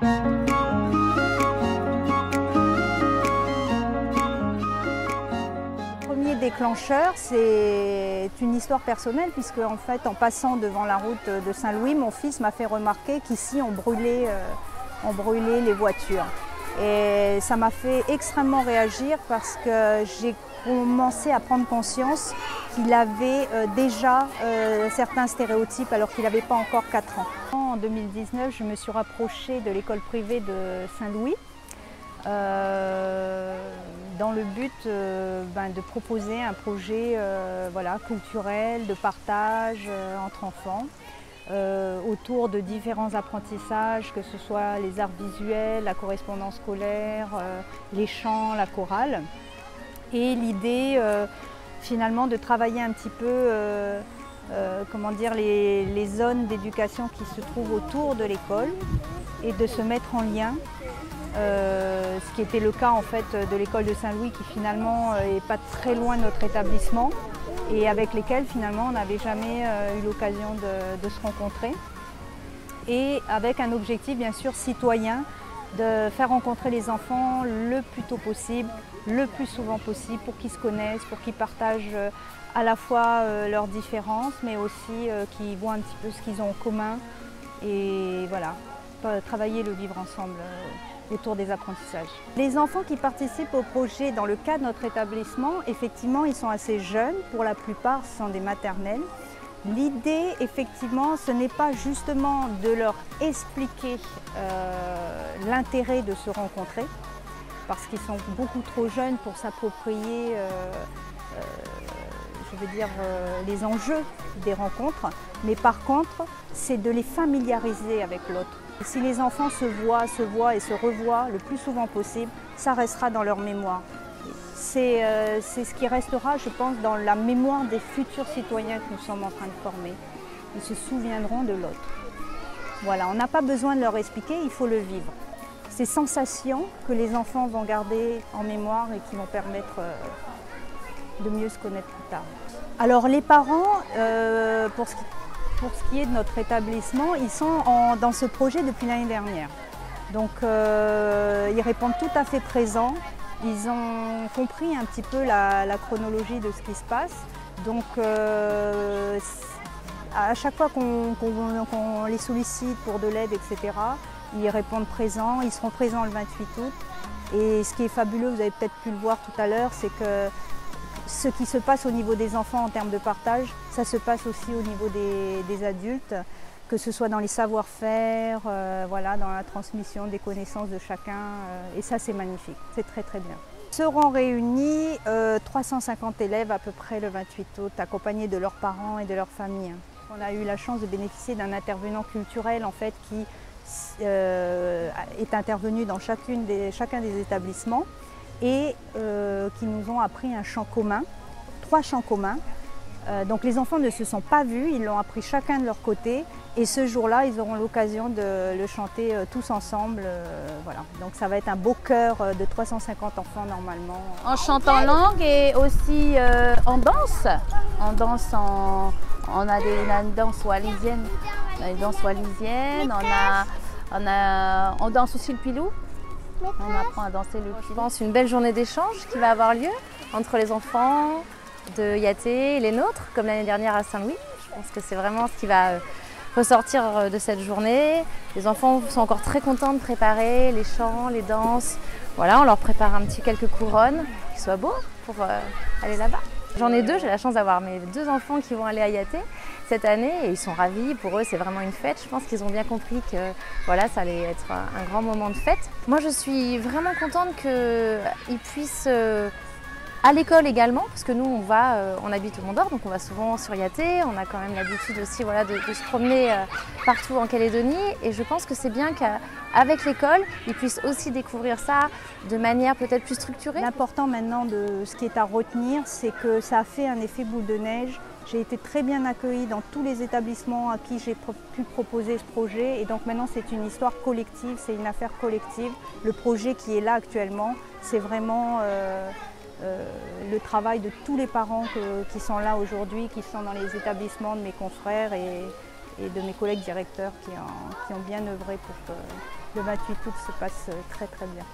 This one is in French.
Le premier déclencheur, c'est une histoire personnelle puisque en fait, en passant devant la route de Saint-Louis, mon fils m'a fait remarquer qu'ici on brûlait les voitures. Et ça m'a fait extrêmement réagir parce que j'ai commencé à prendre conscience qu'il avait déjà certains stéréotypes alors qu'il n'avait pas encore 4 ans. En 2019, je me suis rapprochée de l'école privée de Saint-Louis dans le but de proposer un projet culturel, de partage entre enfants. Autour de différents apprentissages, que ce soit les arts visuels, la correspondance scolaire, les chants, la chorale. Et l'idée finalement de travailler un petit peu les zones d'éducation qui se trouvent autour de l'école et de se mettre en lien. Ce qui était le cas en fait de l'école de Saint-Louis qui finalement n'est pas très loin de notre établissement et avec lesquels finalement on n'avait jamais eu l'occasion de se rencontrer. Et avec un objectif bien sûr citoyen de faire rencontrer les enfants le plus tôt possible, le plus souvent possible pour qu'ils se connaissent, pour qu'ils partagent à la fois leurs différences mais aussi qu'ils voient un petit peu ce qu'ils ont en commun et voilà, travailler le vivre ensemble autour des apprentissages. Les enfants qui participent au projet dans le cadre de notre établissement, effectivement, ils sont assez jeunes, pour la plupart ce sont des maternelles. L'idée, effectivement, ce n'est pas justement de leur expliquer l'intérêt de se rencontrer, parce qu'ils sont beaucoup trop jeunes pour s'approprier les enjeux des rencontres, mais par contre, c'est de les familiariser avec l'autre. Si les enfants se voient et se revoient le plus souvent possible, ça restera dans leur mémoire. C'est ce qui restera, je pense, dans la mémoire des futurs citoyens que nous sommes en train de former. Ils se souviendront de l'autre. Voilà, on n'a pas besoin de leur expliquer, il faut le vivre. Ces sensations que les enfants vont garder en mémoire et qui vont permettre de mieux se connaître plus tard. Alors les parents, pour ce qui est de notre établissement, ils sont dans ce projet depuis l'année dernière. Donc ils répondent tout à fait présents. Ils ont compris un petit peu la chronologie de ce qui se passe. Donc à chaque fois qu'on les sollicite pour de l'aide, etc., ils répondent présents. Ils seront présents le 28 août. Et ce qui est fabuleux, vous avez peut-être pu le voir tout à l'heure, c'est que ce qui se passe au niveau des enfants en termes de partage, ça se passe aussi au niveau des adultes, que ce soit dans les savoir-faire, dans la transmission des connaissances de chacun. Et ça, c'est magnifique, c'est très très bien. Seront réunis 350 élèves à peu près le 28 août, accompagnés de leurs parents et de leurs familles. On a eu la chance de bénéficier d'un intervenant culturel en fait, qui est intervenu dans chacun des établissements et qui nous ont appris un chant commun, 3 chants communs. Donc les enfants ne se sont pas vus, ils l'ont appris chacun de leur côté et ce jour-là, ils auront l'occasion de le chanter tous ensemble. Voilà. Donc ça va être un beau chœur de 350 enfants normalement. On chante en langue et aussi en danse. On a une danse wallisienne. On danse aussi le pilou. On apprend à danser le pilou. Je pense une belle journée d'échange qui va avoir lieu entre les enfants de Yaté et les nôtres, comme l'année dernière à Saint-Louis. Je pense que c'est vraiment ce qui va ressortir de cette journée. Les enfants sont encore très contents de préparer les chants, les danses. Voilà, on leur prépare quelques couronnes, qui soient beaux pour aller là-bas. J'en ai 2, j'ai la chance d'avoir mes 2 enfants qui vont aller à Yaté cette année et ils sont ravis. Pour eux, c'est vraiment une fête. Je pense qu'ils ont bien compris que voilà, ça allait être un grand moment de fête. Moi, je suis vraiment contente qu'ils puissent à l'école également, parce que nous, on habite au Mont d'Or, donc on va souvent sur Yaté. On a quand même l'habitude aussi de se promener partout en Calédonie. Et je pense que c'est bien qu'avec l'école, ils puissent aussi découvrir ça de manière peut-être plus structurée. L'important maintenant de ce qui est à retenir, c'est que ça a fait un effet boule de neige. J'ai été très bien accueillie dans tous les établissements à qui j'ai pu proposer ce projet. Et donc maintenant, c'est une histoire collective, c'est une affaire collective. Le projet qui est là actuellement, c'est vraiment le travail de tous les parents qui sont là aujourd'hui, qui sont dans les établissements de mes confrères et de mes collègues directeurs qui ont bien œuvré pour le 28 août se passe très très bien.